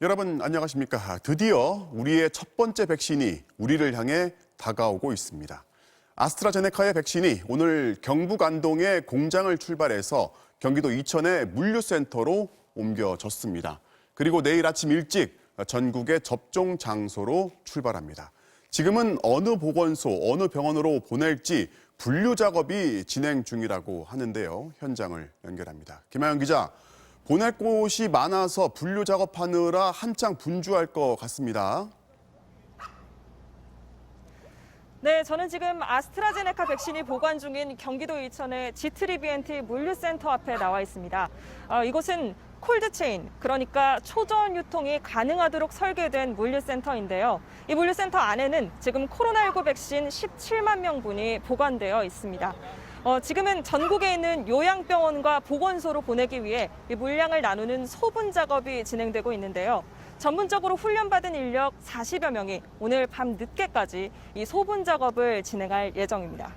여러분 안녕하십니까? 드디어 우리의 첫 번째 백신이 우리를 향해 다가오고 있습니다. 아스트라제네카의 백신이 오늘 경북 안동의 공장을 출발해서 경기도 이천의 물류센터로 옮겨졌습니다. 그리고 내일 아침 일찍 전국의 접종 장소로 출발합니다. 지금은 어느 보건소, 어느 병원으로 보낼지 분류 작업이 진행 중이라고 하는데요. 현장을 연결합니다. 김하영 기자. 보낼 곳이 많아서 분류 작업하느라 한창 분주할 것 같습니다. 네, 저는 지금 아스트라제네카 백신이 보관 중인 경기도 이천의 G3BNT 물류센터 앞에 나와 있습니다. 이곳은 콜드체인, 그러니까 초저온 유통이 가능하도록 설계된 물류센터인데요. 이 물류센터 안에는 지금 코로나19 백신 17만 명분이 보관되어 있습니다. 지금은 전국에 있는 요양병원과 보건소로 보내기 위해 이 물량을 나누는 소분 작업이 진행되고 있는데요. 전문적으로 훈련받은 인력 40여 명이 오늘 밤 늦게까지 이 소분 작업을 진행할 예정입니다.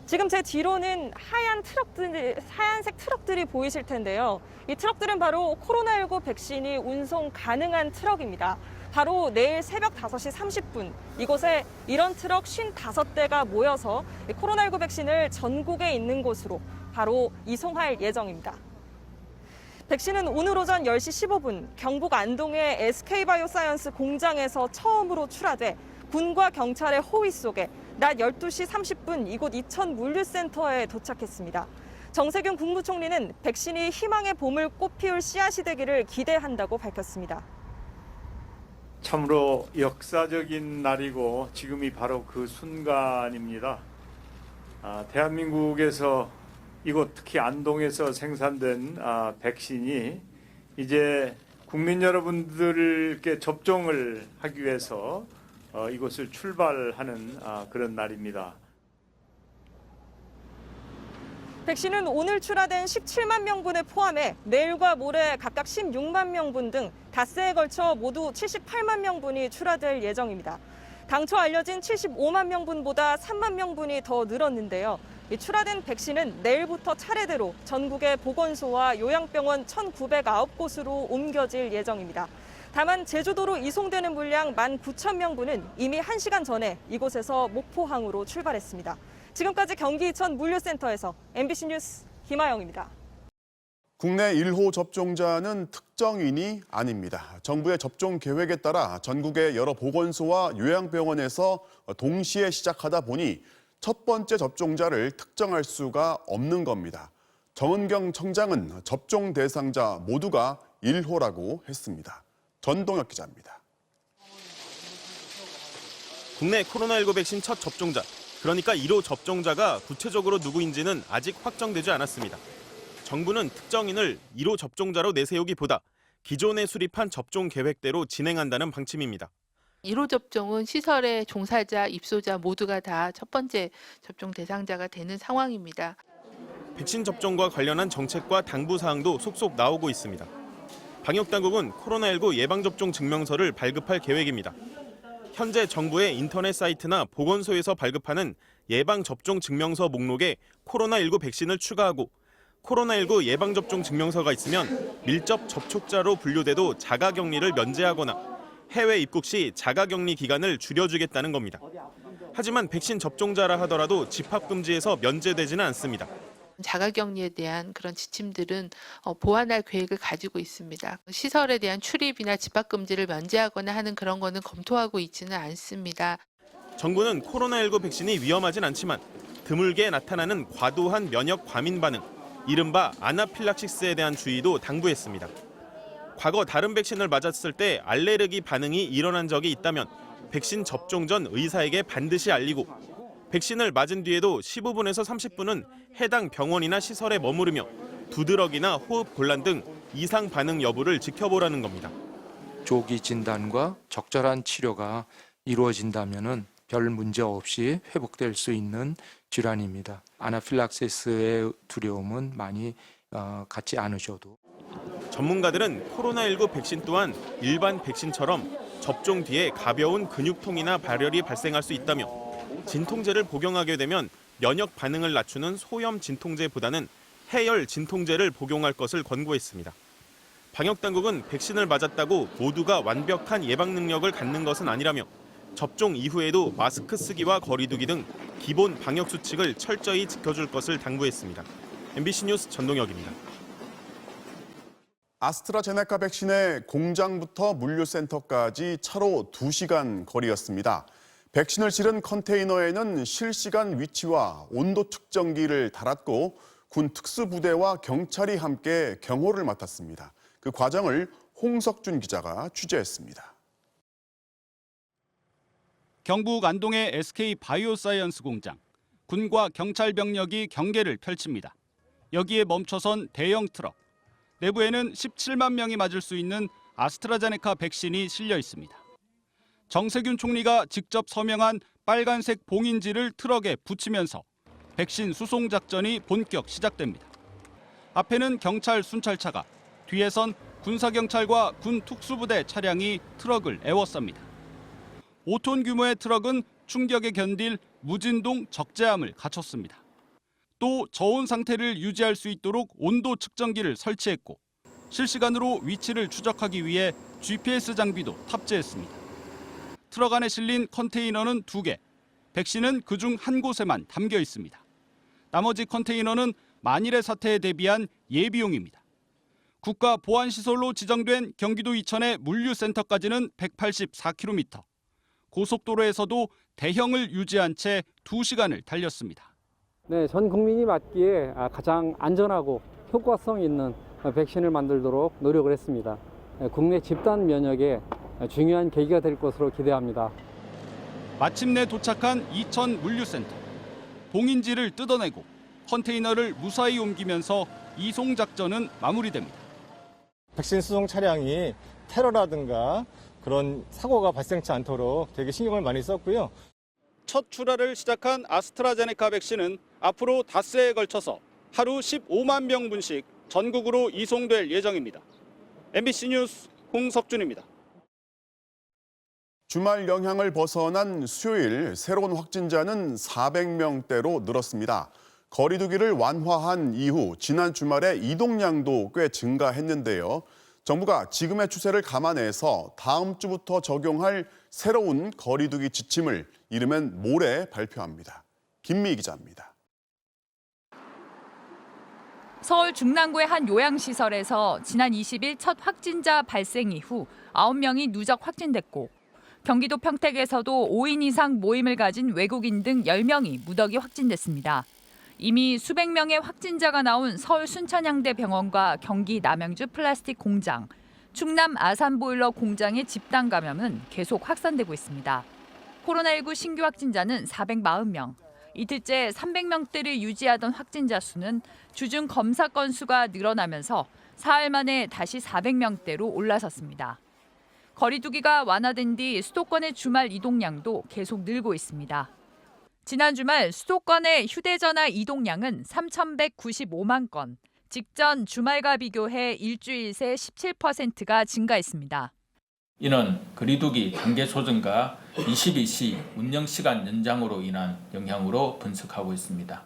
지금 제 뒤로는 하얀색 트럭들이 보이실 텐데요. 이 트럭들은 바로 코로나19 백신이 운송 가능한 트럭입니다. 바로 내일 새벽 5시 30분 이곳에 이런 트럭 55대가 모여서 코로나19 백신을 전국에 있는 곳으로 바로 이송할 예정입니다. 백신은 오늘 오전 10시 15분 경북 안동의 SK바이오사이언스 공장에서 처음으로 출하돼 군과 경찰의 호위 속에 낮 12시 30분 이곳 이천 물류센터에 도착했습니다. 정세균 국무총리는 백신이 희망의 봄을 꽃피울 씨앗이 되기를 기대한다고 밝혔습니다. 참으로 역사적인 날이고 지금이 바로 그 순간입니다. 대한민국에서 이곳 특히 안동에서 생산된 백신이 이제 국민 여러분들께 접종을 하기 위해서 이곳을 출발하는 그런 날입니다. 백신은 오늘 출하된 17만 명분을 포함해 내일과 모레 각각 16만 명분 등 닷새에 걸쳐 모두 78만 명분이 출하될 예정입니다. 당초 알려진 75만 명분보다 3만 명분이 더 늘었는데요. 이 출하된 백신은 내일부터 차례대로 전국의 보건소와 요양병원 1,909곳으로 옮겨질 예정입니다. 다만 제주도로 이송되는 물량 19,000명분은 이미 1시간 전에 이곳에서 목포항으로 출발했습니다. 지금까지 경기 이천 물류센터에서 MBC 뉴스 김하영입니다. 국내 1호 접종자는 특정인이 아닙니다. 정부의 접종 계획에 따라 전국의 여러 보건소와 요양병원에서 동시에 시작하다 보니 첫 번째 접종자를 특정할 수가 없는 겁니다. 정은경 청장은 접종 대상자 모두가 1호라고 했습니다. 전동혁 기자입니다. 국내 코로나19 백신 첫 접종자, 그러니까 1호 접종자가 구체적으로 누구인지는 아직 확정되지 않았습니다. 정부는 특정인을 1호 접종자로 내세우기보다 기존에 수립한 접종 계획대로 진행한다는 방침입니다. 1호 접종은 시설의 종사자, 입소자 모두가 다 첫 번째 접종 대상자가 되는 상황입니다. 백신 접종과 관련한 정책과 당부 사항도 속속 나오고 있습니다. 방역당국은 코로나19 예방접종 증명서를 발급할 계획입니다. 현재 정부의 인터넷 사이트나 보건소에서 발급하는 예방접종 증명서 목록에 코로나19 백신을 추가하고 코로나19 예방접종 증명서가 있으면 밀접 접촉자로 분류돼도 자가격리를 면제하거나 해외 입국 시 자가격리 기간을 줄여주겠다는 겁니다. 하지만 백신 접종자라 하더라도 집합금지에서 면제되지는 않습니다. 자가격리에 대한 그런 지침들은 보완할 계획을 가지고 있습니다. 시설에 대한 출입이나 집합금지를 면제하거나 하는 그런 거는 검토하고 있지는 않습니다. 정부는 코로나19 백신이 위험하진 않지만 드물게 나타나는 과도한 면역 과민 반응, 이른바 아나필락시스에 대한 주의도 당부했습니다. 과거 다른 백신을 맞았을 때 알레르기 반응이 일어난 적이 있다면 백신 접종 전 의사에게 반드시 알리고 백신을 맞은 뒤에도 15분에서 30분은 해당 병원이나 시설에 머무르며 두드러기나 호흡 곤란 등 이상 반응 여부를 지켜보라는 겁니다. 조기 진단과 적절한 치료가 이루어진다면 별 문제 없이 회복될 수 있는 질환입니다. 아나필락시스의 두려움은 많이 갖지 않으셔도. 전문가들은 코로나19 백신 또한 일반 백신처럼 접종 뒤에 가벼운 근육통이나 발열이 발생할 수 있다며 진통제를 복용하게 되면 면역 반응을 낮추는 소염 진통제보다는 해열 진통제를 복용할 것을 권고했습니다. 방역당국은 백신을 맞았다고 모두가 완벽한 예방 능력을 갖는 것은 아니라며 접종 이후에도 마스크 쓰기와 거리 두기 등 기본 방역 수칙을 철저히 지켜줄 것을 당부했습니다. MBC 뉴스 전동혁입니다. 아스트라제네카 백신의 공장부터 물류센터까지 차로 2시간 거리였습니다. 백신을 실은 컨테이너에는 실시간 위치와 온도 측정기를 달았고 군 특수부대와 경찰이 함께 경호를 맡았습니다. 그 과정을 홍석준 기자가 취재했습니다. 경북 안동의 SK 바이오사이언스 공장. 군과 경찰 병력이 경계를 펼칩니다. 여기에 멈춰선 대형 트럭. 내부에는 17만 명이 맞을 수 있는 아스트라제네카 백신이 실려 있습니다. 정세균 총리가 직접 서명한 빨간색 봉인지를 트럭에 붙이면서 백신 수송 작전이 본격 시작됩니다. 앞에는 경찰 순찰차가, 뒤에선 군사경찰과 군 특수부대 차량이 트럭을 에워쌉니다. 5톤 규모의 트럭은 충격에 견딜 무진동 적재함을 갖췄습니다. 또 저온 상태를 유지할 수 있도록 온도 측정기를 설치했고 실시간으로 위치를 추적하기 위해 GPS 장비도 탑재했습니다. 트럭 안에 실린 컨테이너는 2개, 백신은 그중 한 곳에만 담겨 있습니다. 나머지 컨테이너는 만일의 사태에 대비한 예비용입니다. 국가보안시설로 지정된 경기도 이천의 물류센터까지는 184km, 고속도로에서도 대형을 유지한 채 2시간을 달렸습니다. 네, 전 국민이 맞기에 가장 안전하고 효과성 있는 백신을 만들도록 노력을 했습니다. 국내 집단 면역에 중요한 계기가 될 것으로 기대합니다. 마침내 도착한 이천 물류센터. 봉인지를 뜯어내고 컨테이너를 무사히 옮기면서 이송 작전은 마무리됩니다. 백신 수송 차량이 테러라든가 그런 사고가 발생치 않도록 되게 신경을 많이 썼고요. 첫 출하를 시작한 아스트라제네카 백신은 앞으로 닷새에 걸쳐서 하루 15만 명분씩 전국으로 이송될 예정입니다. MBC 뉴스 홍석준입니다. 주말 영향을 벗어난 수요일 새로운 확진자는 400명대로 늘었습니다. 거리 두기를 완화한 이후 지난 주말에 이동량도 꽤 증가했는데요. 정부가 지금의 추세를 감안해서 다음 주부터 적용할 새로운 거리 두기 지침을 이르면 모레 발표합니다. 김미 기자입니다. 서울 중랑구의 한 요양시설에서 지난 20일 첫 확진자 발생 이후 9명이 누적 확진됐고 경기도 평택에서도 5인 이상 모임을 가진 외국인 등 10명이 무더기 확진됐습니다. 이미 수백 명의 확진자가 나온 서울 순천향대 병원과 경기 남양주 플라스틱 공장, 충남 아산보일러 공장의 집단 감염은 계속 확산되고 있습니다. 코로나19 신규 확진자는 440명. 이틀째 300명대를 유지하던 확진자 수는 주중 검사 건수가 늘어나면서 사흘 만에 다시 400명대로 올라섰습니다. 거리 두기가 완화된 뒤 수도권의 주말 이동량도 계속 늘고 있습니다. 지난 주말 수도권의 휴대전화 이동량은 3,195만 건, 직전 주말과 비교해 일주일 새 17%가 증가했습니다. 이는 거리두기 단계 조정과 22시 운영시간 연장으로 인한 영향으로 분석하고 있습니다.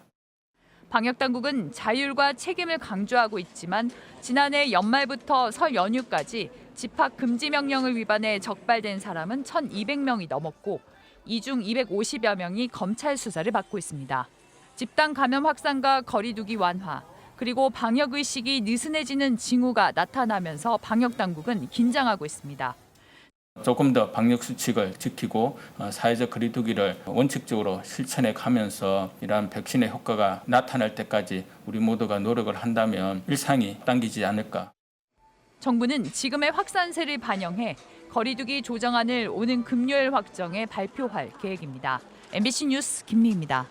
방역당국은 자율과 책임을 강조하고 있지만 지난해 연말부터 설 연휴까지 집합 금지 명령을 위반해 적발된 사람은 1,200명이 넘었고 이 중 250여 명이 검찰 수사를 받고 있습니다. 집단 감염 확산과 거리 두기 완화, 그리고 방역 의식이 느슨해지는 징후가 나타나면서 방역당국은 긴장하고 있습니다. 조금 더 방역 수칙을 지키고 사회적 거리 두기를 원칙적으로 실천해 가면서 이러한 백신의 효과가 나타날 때까지 우리 모두가 노력을 한다면 일상이 당기지 않을까. 정부는 지금의 확산세를 반영해 거리 두기 조정안을 오는 금요일 확정해 발표할 계획입니다. MBC 뉴스 김미희입니다.